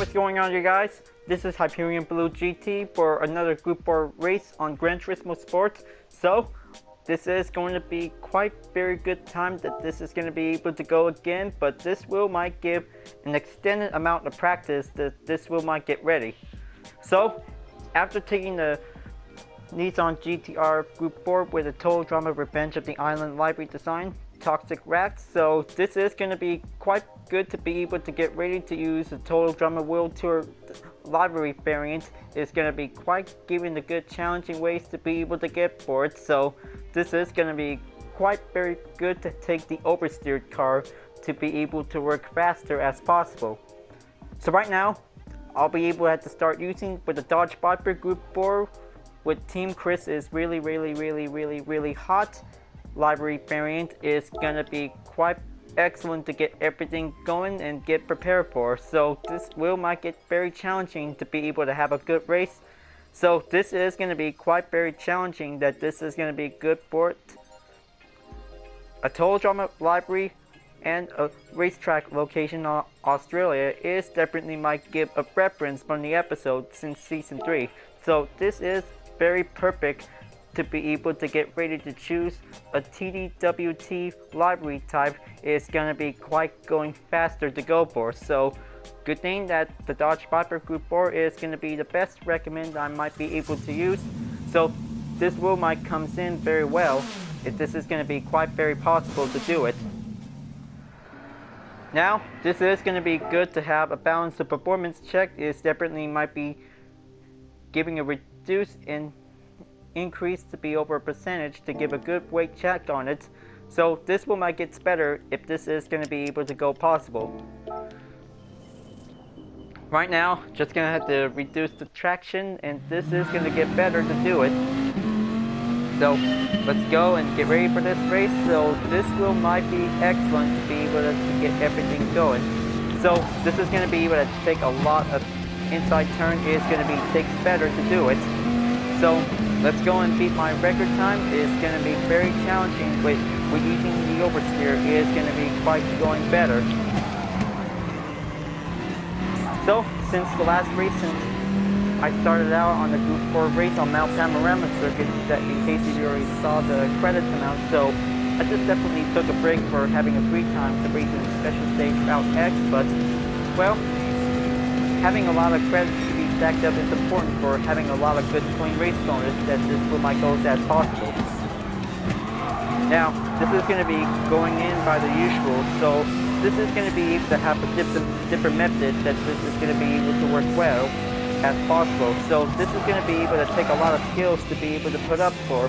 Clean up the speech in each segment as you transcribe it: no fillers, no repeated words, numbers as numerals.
what's going on, you guys? This is Hyperion-Blue-GT for another Group 4 race on Gran Turismo Sports. So, this is going to be quite very good time that this is going to be able to go again, but this might give an extended amount of practice that this might get ready. So, after taking the Nissan GT-R Group 4 with a Total Drama Revenge of the Island livery design, Toxic Racks, so this is going to be quite good to be able to get ready to use the Total Drama World Tour livery variant. Is going to be quite giving the good challenging ways to be able to get for it, so this is going to be quite very good to take the oversteered car to be able to work faster as possible. So right now I'll be able to have to start using with the Dodge Viper Group 4 with Team Chris is really hot. Livery variant is gonna be quite excellent to get everything going and get prepared for. So this might get very challenging to be able to have a good race. So this is gonna be quite very challenging that this is gonna be good for it. A Total Drama livery and a racetrack location in Australia is definitely might give a reference from the episode since season 3. So this is very perfect to be able to get ready to choose a TDWT livery type. Is going to be quite going faster to go for. So good thing that the Dodge Viper Group 4 is going to be the best recommend I might be able to use. So this might comes in very well if this is going to be quite very possible to do it. Now this is going to be good to have a balance of performance check. Is definitely might be giving a reduce in increase to be over a percentage to give a good weight check on it. So this might get better if this is going to be able to go possible. Right now just going to have to reduce the traction, and this is going to get better to do it. So let's go and get ready for this race. So this might be excellent to be able to get everything going. So this is going to be able to take a lot of inside turn. Is going to be takes better to do it. So let's go and beat my record time. Is going to be very challenging with using the oversteer. Is going to be quite going better. So since the last race, since I started out on the Group 4 race on Mount Panorama circuit, that in case you already saw the credits amount, so I just definitely took a break for having a free time to race in special stage Route X, but well, having a lot of credits to be stacked up is important for having a lot of good clean race bonus that this my goals as possible. Now, this is going to be going in by the usual, so this is going to be able to have a different method that this is going to be able to work well as possible. So this is going to be able to take a lot of skills to be able to put up for,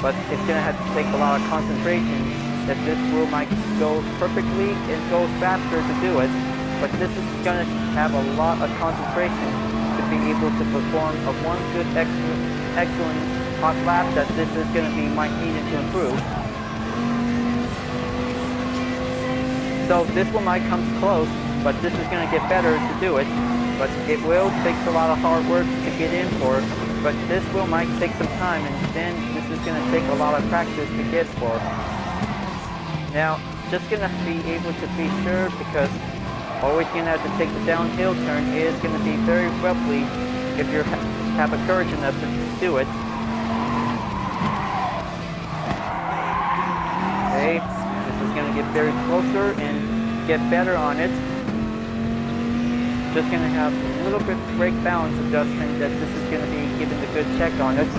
but it's going to have to take a lot of concentration that this might go perfectly and goes faster to do it. But this is going to have a lot of concentration to be able to perform a one good excellent hot lap that this is going to be might needed to improve. So this might come close, but this is going to get better to do it. But it will take a lot of hard work to get in for, but this might take some time, and then this is going to take a lot of practice to get for. Now, just going to be able to be sure, because always going to have to take the downhill turn is going to be very roughly if you have a courage enough to do it. Okay, this is going to get very closer and get better on it. Just going to have a little bit brake balance adjustment that this is going to be giving a good check on it.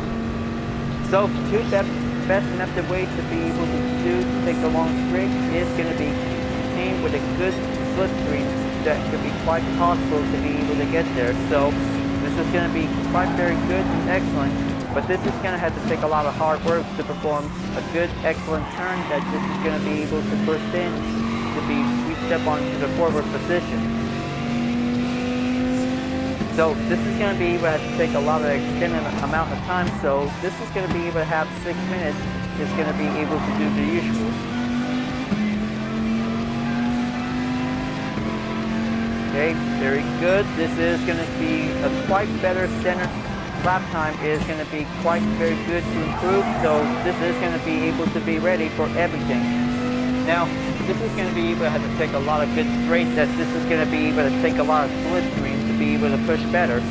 So two best method way to be able to take the long straight is going to be contained with a good slipstream that could be quite possible to be able to get there. So this is going to be quite very good and excellent, but this is going to have to take a lot of hard work to perform a good excellent turn that this is going to be able to burst in to be reached up onto the forward position. So this is going to be able to take a lot of extended amount of time, so this is going to be able to have 6 minutes. It's going to be able to do the usual. Okay, very good. This is going to be a quite better center lap time. Is going to be quite very good to improve, so this is going to be able to be ready for everything. Now, this is going to be able to have to take a lot of good straight, that this is going to be able to take a lot of slipstream to be able to push better.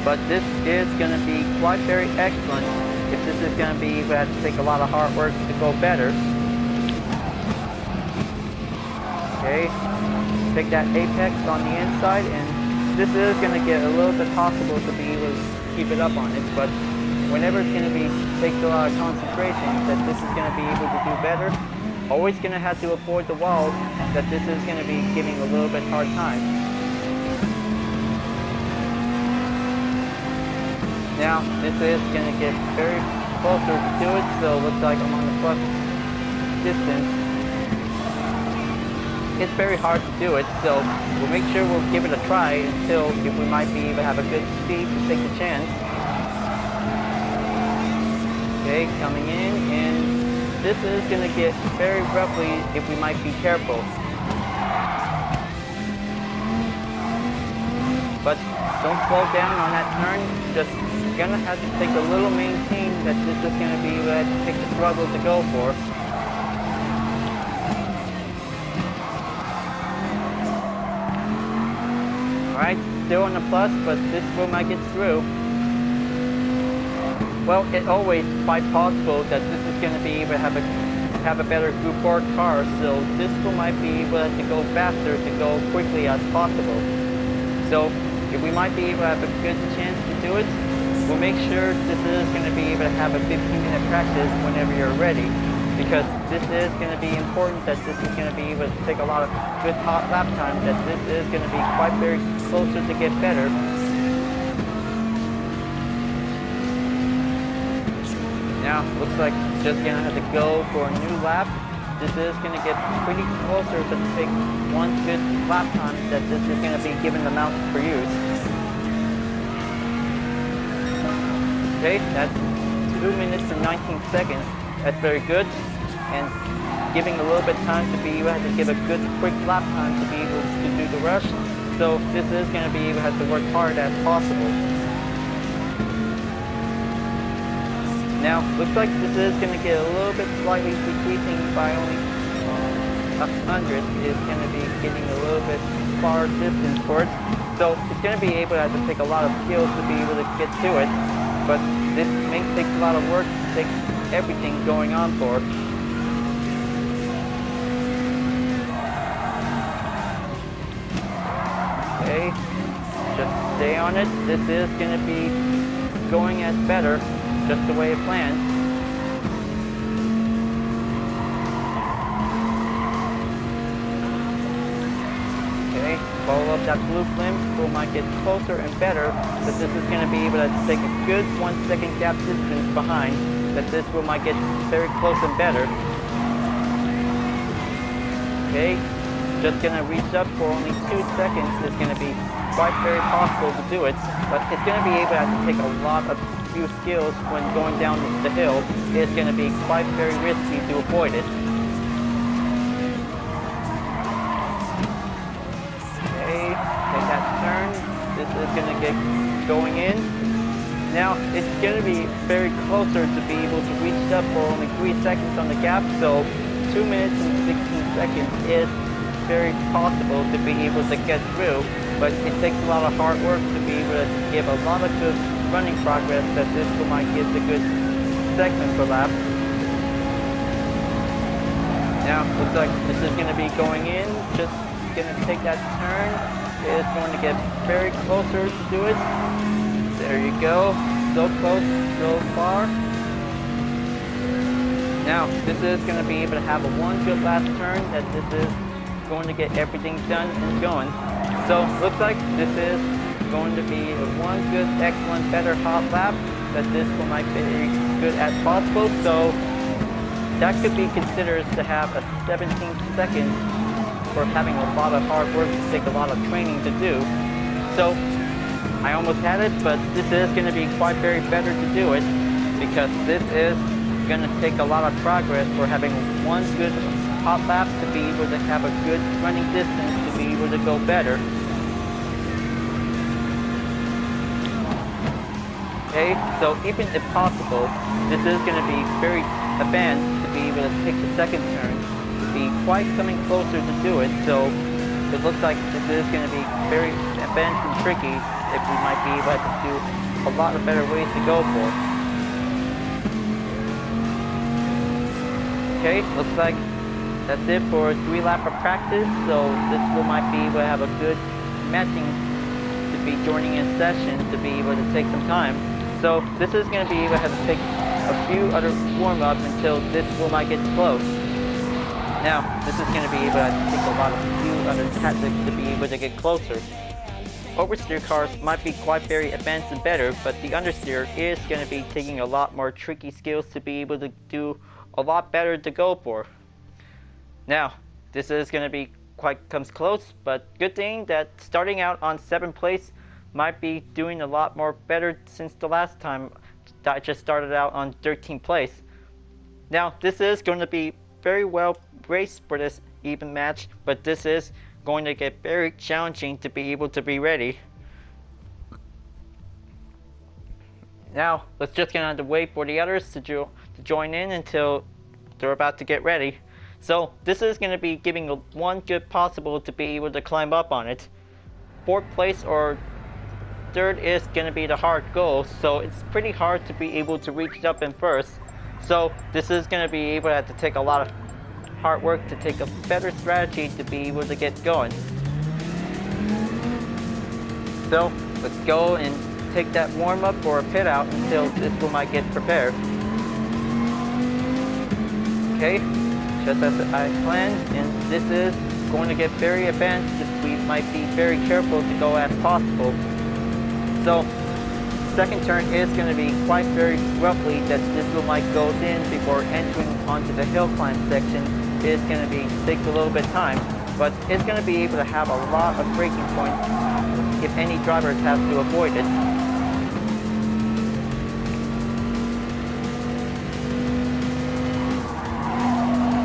But this is going to be quite very excellent if this is going to be able to take a lot of hard work to go better. Okay, take that apex on the inside, and this is going to get a little bit possible to be able to keep it up on it, but whenever it's going to be takes a lot of concentration that this is going to be able to do better, always going to have to avoid the walls that this is going to be giving a little bit hard time. Now this is going to get very closer to do it, so it looks like I'm on the plus distance. It's very hard to do it, so we'll make sure we'll give it a try until if we might be able to have a good speed to take the chance. Okay, coming in, and this is going to get very roughly if we might be careful. But don't slow down on that turn, just gonna have to take a little maintain that this is going to be what take the struggle to go for. Alright, still on the plus, but this will might get through. Well, it's always quite possible that this is going to be able to have a better Group 4 car, so this will might be able to go faster, to go quickly as possible. So, if we might be able to have a good chance to do it, we'll make sure this is going to be able to have a 15-minute practice whenever you're ready, because this is going to be important that this is going to be able to take a lot of good hot lap time, that this is going to be quite very closer to get better. Now, looks like just going to have to go for a new lap. This is going to get pretty closer to take one good lap time that this is going to be given the mount for use. Okay, that's 2 minutes and 19 seconds. That's very good. And giving a little bit time to be able to give a good quick lap time to be able to do the rush. So this is going to be able to have to work hard as possible. Now, looks like this is going to get a little bit slightly decreasing by only 100. It's going to be getting a little bit far distance for it. So it's going to be able to have to take a lot of skills to be able to get to it. But this may take a lot of work to take everything going on for it. Okay, just stay on it. This is going to be going as better, just the way it planned. Okay, follow up that blue flame, so it might get closer and better, but this is going to be able to take a good 1 second gap distance behind, that this will might get very close and better. Okay, just going to reach up for only 2 seconds. It's going to be quite very possible to do it, but it's going to be able to have to take a lot of few skills when going down the hill. It's going to be quite very risky to avoid it. Okay, take that turn. This is going to get going in. Now it's going to be very closer to be able to reach up for only 3 seconds on the gap, so 2 minutes and 16 seconds is very possible to be able to get through, but it takes a lot of hard work to be able to give a lot of good running progress that this might give a good segment per lap. Now, looks like this is going to be going in, just going to take that turn. It's going to get very closer to do it. There you go, so close, so far. Now, this is going to be able to have a one good last turn, that this is going to get everything done and going. So, looks like this is going to be a one good, excellent, better hot lap, that this will might be as good as possible. So, that could be considered to have a 17 seconds for having a lot of hard work to take a lot of training to do. So, I almost had it, but this is going to be quite very better to do it, because this is going to take a lot of progress for having one good hot lap to be able to have a good running distance to be able to go better. Okay, so even if possible, this is going to be very advanced to be able to take the second turn, to be quite coming closer to do it. So it looks like this is going to be very advanced and tricky if we might be able to do a lot of better ways to go for. Okay, looks like that's it for 3 laps of practice, so this might be able to have a good matching to be joining in session to be able to take some time. So this is going to be able to have to take a few other warm-ups until this might get close. Now, this is going to be able to take a lot of few other tactics to be able to get closer. Oversteer cars might be quite very advanced and better, but the understeer is going to be taking a lot more tricky skills to be able to do a lot better to go for. Now, this is going to be comes close, but good thing that starting out on 7th place might be doing a lot more better since the last time I just started out on 13th place. Now, this is going to be very well raced for this even match, but this is going to get very challenging to be able to be ready. Now, let's just gonna have to wait for the others to join in until they're about to get ready. So this is going to be giving one good possible to be able to climb up on it. 4th place or 3rd is going to be the hard goal, so it's pretty hard to be able to reach it up in 1st. So this is going to be able to have to take a lot of hard work to take a better strategy to be able to get going. So let's go and take that warm up or a pit out until this might get prepared. Okay. Just as I planned, and this is going to get very advanced if we might be very careful to go as possible. So, second turn is going to be quite very roughly that this might goes in before entering onto the hill climb section. Is going to be take a little bit of time, but it's going to be able to have a lot of braking points if any drivers have to avoid it.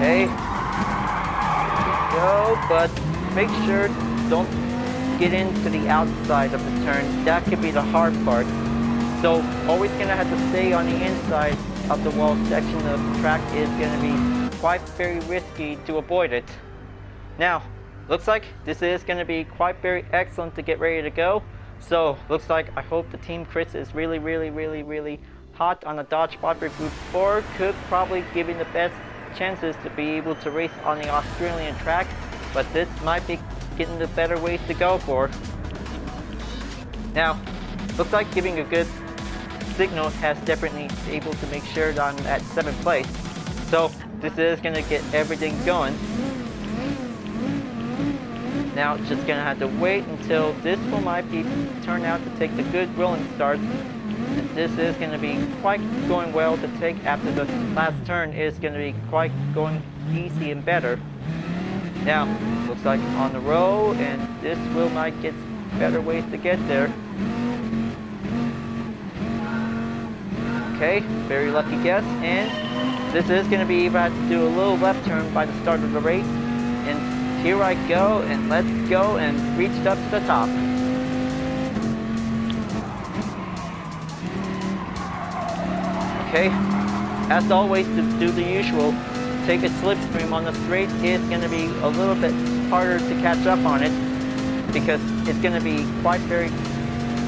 Okay, go, but make sure don't get into the outside of the turn. That could be the hard part. So always gonna have to stay on the inside of the wall section of the track is gonna be quite very risky to avoid it. Now, looks like this is gonna be quite very excellent to get ready to go. So looks like I hope the Team Chris is really hot on the Dodge Viper Group 4. Could probably give you the best chances to be able to race on the Australian track, but this might be getting the better ways to go for. Now, looks like giving a good signal has definitely able to make sure that I'm at 7th place. So this is going to get everything going. Now just going to have to wait until this might be turn out to take the good rolling start. This is going to be quite going well to take after the last turn is going to be quite going easy and better. Now, looks like on the road, and this might get better ways to get there. Okay, very lucky guess, and this is going to be about to do a little left turn by the start of the race. And here I go, and let's go and reach up to the top. Okay, as always, to do the usual, take a slipstream on the straight is going to be a little bit harder to catch up on it because it's going to be quite very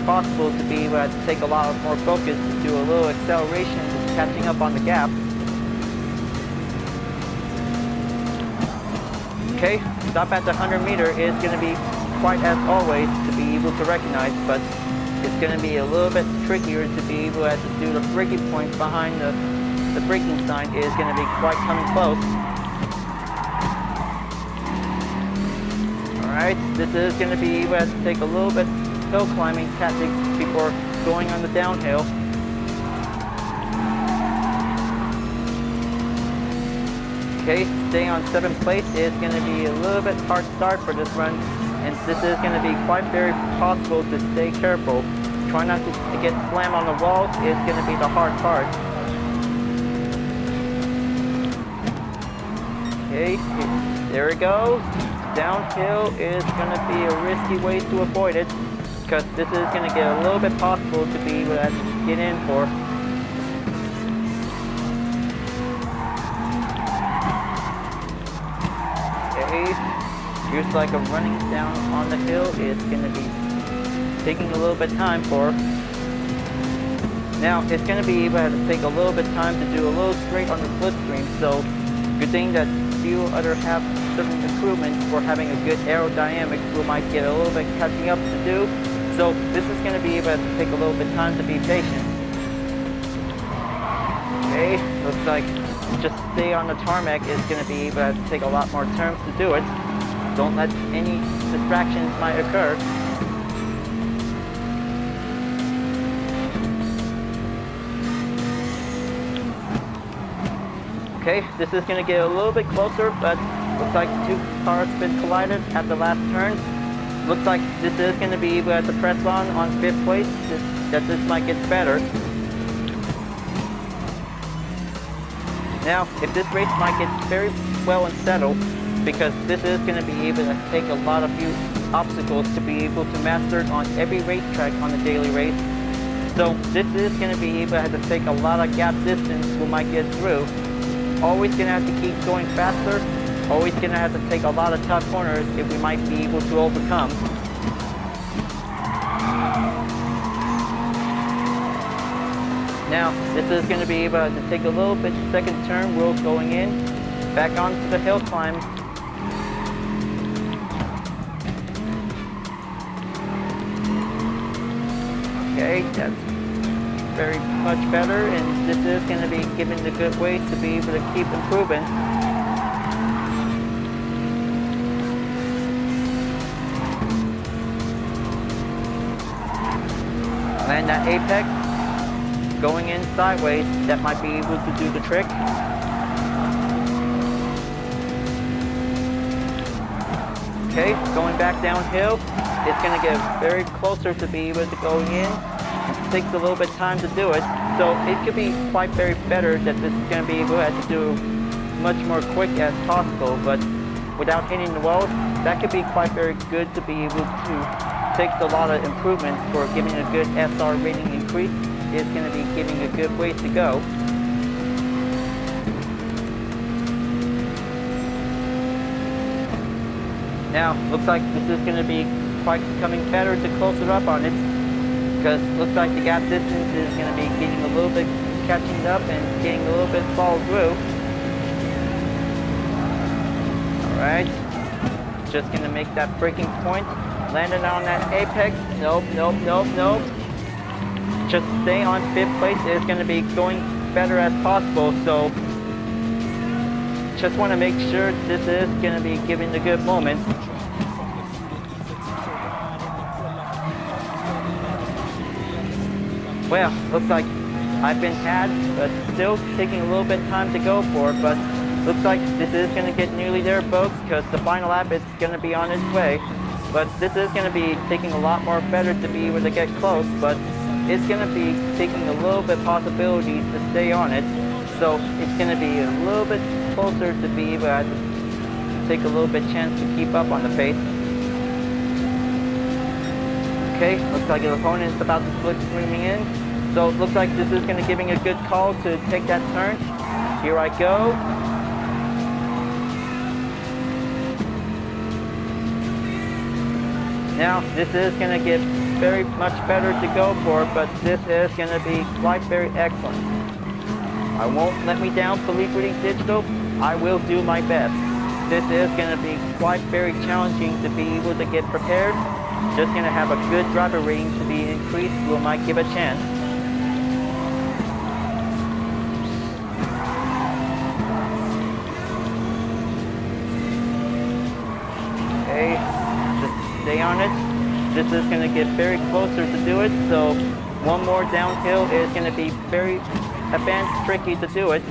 possible to be able to take a lot more focus to do a little acceleration catching up on the gap. Okay, stop at the 100 meter is going to be quite as always to be able to recognize, but it's going to be a little bit trickier to be able to do the braking point behind the braking sign is going to be quite coming close. Alright, this is going to be able to take a little bit hill climbing tactics before going on the downhill. Okay, staying on 7th place is going to be a little bit hard start for this run, and this is going to be quite very possible to stay careful. Try not to get slammed on the walls is going to be the hard part. Okay, there it goes. Downhill is going to be a risky way to avoid it because this is going to get a little bit possible to be able to get in for. Okay, Here's like a running down on the hill is going to be taking a little bit of time for. Now it's going to be able to take a little bit of time to do a little straight on the slipstream, so good thing that few other have certain improvements for having a good aerodynamics. We might get a little bit catching up to do, so this is going to be able to take a little bit of time to be patient. Okay, looks like just stay on the tarmac is going to be able to take a lot more turns to do it. Don't let any distractions might occur. Okay, this is going to get a little bit closer, but looks like two cars been collided at the last turn. Looks like this is going to be able to press on 5th place, that this might get better. Now, if this race might get very well and settled, because this is going to be able to take a lot of few obstacles to be able to master it on every racetrack on the daily race. So this is going to be able to take a lot of gap distance we might get through. Always going to have to keep going faster. Always going to have to take a lot of tough corners if we might be able to overcome. Now, this is going to be able to take a little bit second turn wheel going in, back onto the hill climb. Okay, that's very much better, and this is going to be given the good ways to be able to keep improving. Land that apex, going in sideways, that might be able to do the trick. Okay, going back downhill, it's going to get very closer to be able to go in. It takes a little bit of time to do it, so it could be quite very better that this is going to be able to do much more quick as possible, but without hitting the walls, that could be quite very good to be able to take a lot of improvements for giving a good SR rating increase. It's going to be giving a good way to go. Now, looks like this is going to be quite coming better to close it up on it, because looks like the gap distance is going to be getting a little bit catching up and getting a little bit fall through. Alright, just going to make that braking point, landing on that apex. Nope. Just stay on 5th place. It's going to be going better as possible, so just want to make sure this is going to be giving the good moment. Well, looks like I've been had, but still taking a little bit of time to go for it, but looks like this is going to get nearly there, folks, because the final lap is going to be on its way. But this is going to be taking a lot more better to be able to get close, but it's going to be taking a little bit possibilities to stay on it. So it's going to be a little bit closer to be able to take a little bit chance to keep up on the pace. Okay, looks like your opponent is about to split streaming in. So it looks like this is going to giving a good call to take that turn. Here I go. Now this is going to get very much better to go for, but this is going to be quite very excellent. I won't let me down for Livery Digital. I will do my best. This is going to be quite very challenging to be able to get prepared. Just going to have a good driver rating to be increased. We might give a chance. Okay, just stay on it. This is going to get very closer to do it. So one more downhill is going to be very advanced, tricky to do it.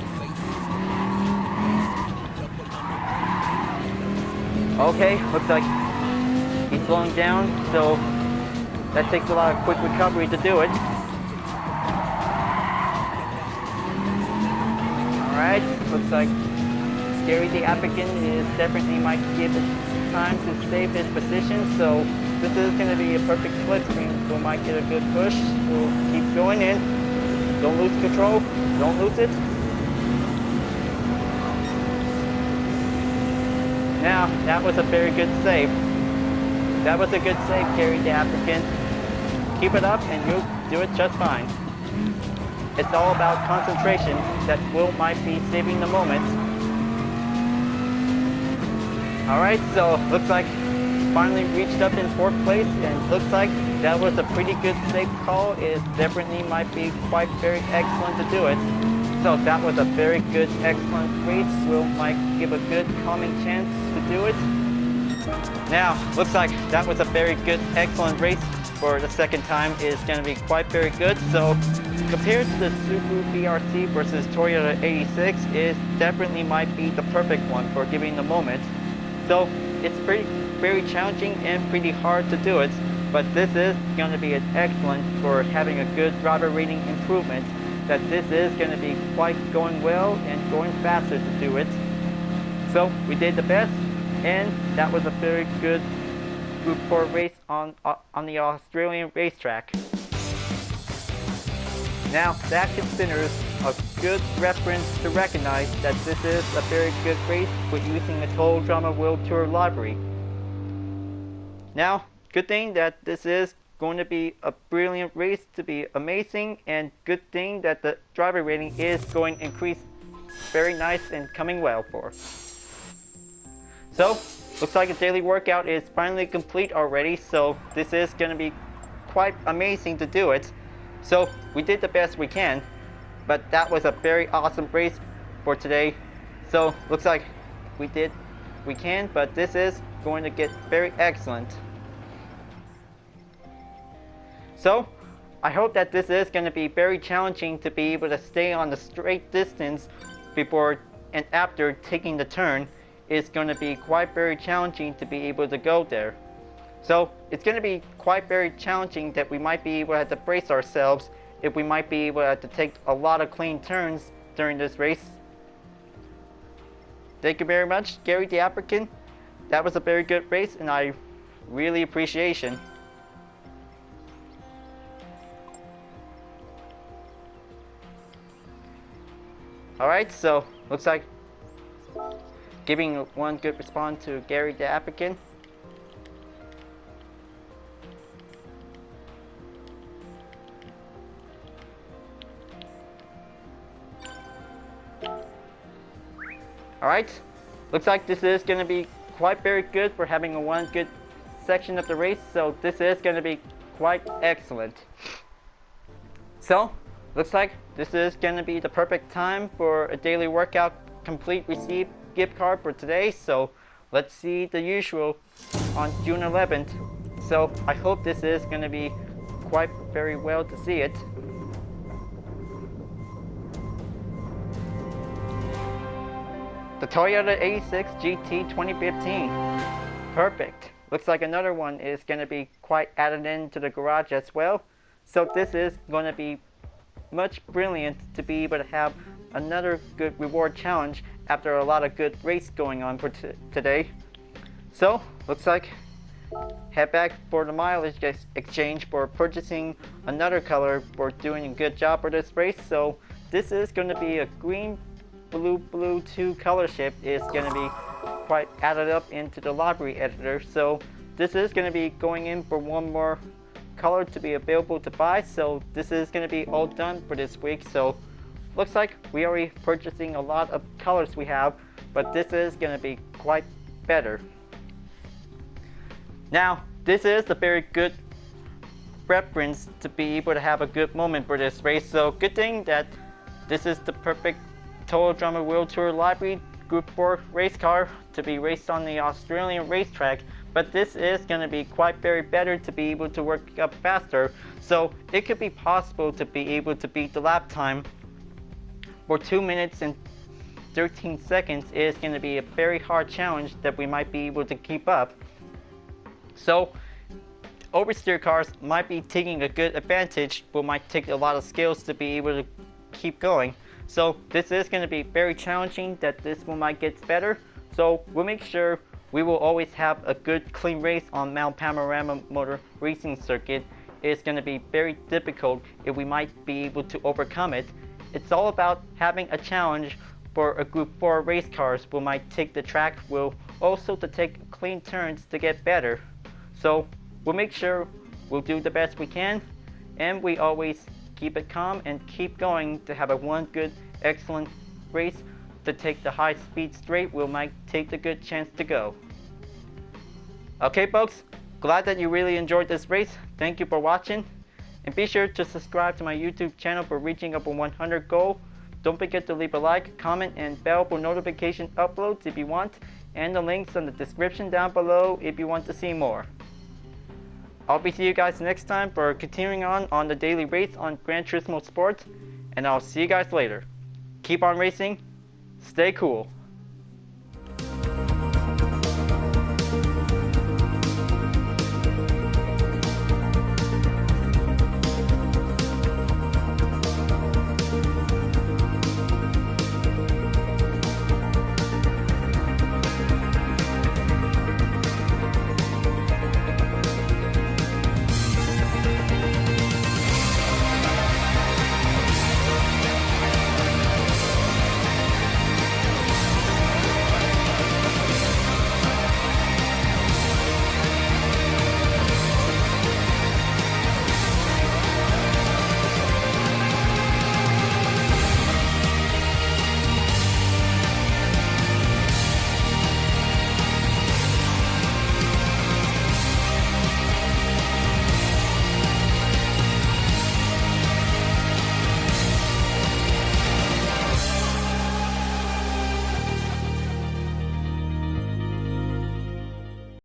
Okay, looks like he's slowing down, so that takes a lot of quick recovery to do it. Alright, looks like Scary the Applicant is definitely might give it time to save his position, so this is going to be a perfect slipstream, so we might get a good push. We'll keep going in. Don't lose control. Don't lose it. Now, that was a very good save. That was a good save, Gary the applicant. Keep it up and you'll do it just fine. It's all about concentration that might be saving the moment. Alright, so looks like finally reached up in 4th place, and looks like that was a pretty good safe call. It definitely might be quite very excellent to do it. So that was a very good, excellent race. Might give a good calming chance to do it. Now, looks like that was a very good, excellent race for the second time. It's going to be quite very good. So compared to the Subaru BRC versus Toyota 86, it definitely might be the perfect one for giving the moment. So it's very challenging and pretty hard to do it, but this is going to be an excellent for having a good driver rating improvement, that this is going to be quite going well and going faster to do it. So we did the best, and that was a very good Group 4 race on the Australian racetrack. Now that considers a good reference to recognize that this is a very good race with using the Total Drama World Tour livery. Now, good thing that this is going to be a brilliant race to be amazing, and good thing that the driver rating is going to increase very nice and coming well for. So, looks like the daily workout is finally complete already, so this is going to be quite amazing to do it. So, we did the best we can, but that was a very awesome race for today. So, looks like we did we can, but this is going to get very excellent. So, I hope that this is going to be very challenging to be able to stay on the straight distance before and after taking the turn. It's going to be quite very challenging to be able to go there. So, it's going to be quite very challenging that we might be able to have to brace ourselves if we might be able to have to take a lot of clean turns during this race. Thank you very much, Gary the applicant. That was a very good race, and I really appreciate it. Alright, so looks like giving one good response to Gary the applicant. Alright, looks like this is going to be quite very good for having a one good section of the race, so this is going to be quite excellent. So, looks like this is going to be the perfect time for a daily workout complete receipt gift card for today, so let's see the usual on June 11th. So, I hope this is going to be quite very well to see it. The Toyota 86 GT 2015. Perfect. Looks like another one is going to be quite added into the garage as well. So this is going to be much brilliant to be able to have another good reward challenge after a lot of good race going on for today. So looks like head back for the mileage exchange for purchasing another color for doing a good job for this race. So this is going to be a green blue 2 color shift is going to be quite added up into the library editor. So this is going to be going in for one more color to be available to buy. So this is going to be all done for this week. So looks like we already purchasing a lot of colors we have, but this is going to be quite better. Now this is a very good reference to be able to have a good moment for this race. So good thing that this is the perfect Total Drama World Tour Library Group 4 race car to be raced on the Australian racetrack, but this is going to be quite very better to be able to work up faster, so it could be possible to be able to beat the lap time for 2 minutes and 13 seconds. Is going to be a very hard challenge that we might be able to keep up. So oversteer cars might be taking a good advantage, but might take a lot of skills to be able to keep going. So this is going to be very challenging that this one might get better. So we'll make sure we will always have a good clean race on Mount Panorama Motor Racing Circuit. It's going to be very difficult if we might be able to overcome it. It's all about having a challenge for a Group 4 race cars, we might take the track will also to take clean turns to get better. So we'll make sure we'll do the best we can, and we always keep it calm and keep going to have a one good excellent race to take the high speed straight we might take the good chance to go. Okay folks, glad that you really enjoyed this race. Thank you for watching, and be sure to subscribe to my YouTube channel for reaching up a 100 goal. Don't forget to leave a like, comment, and bell for notification uploads if you want, and the links in the description down below if you want to see more. I'll be seeing you guys next time for continuing on the daily race on Gran Turismo Sport, and I'll see you guys later. Keep on racing, stay cool.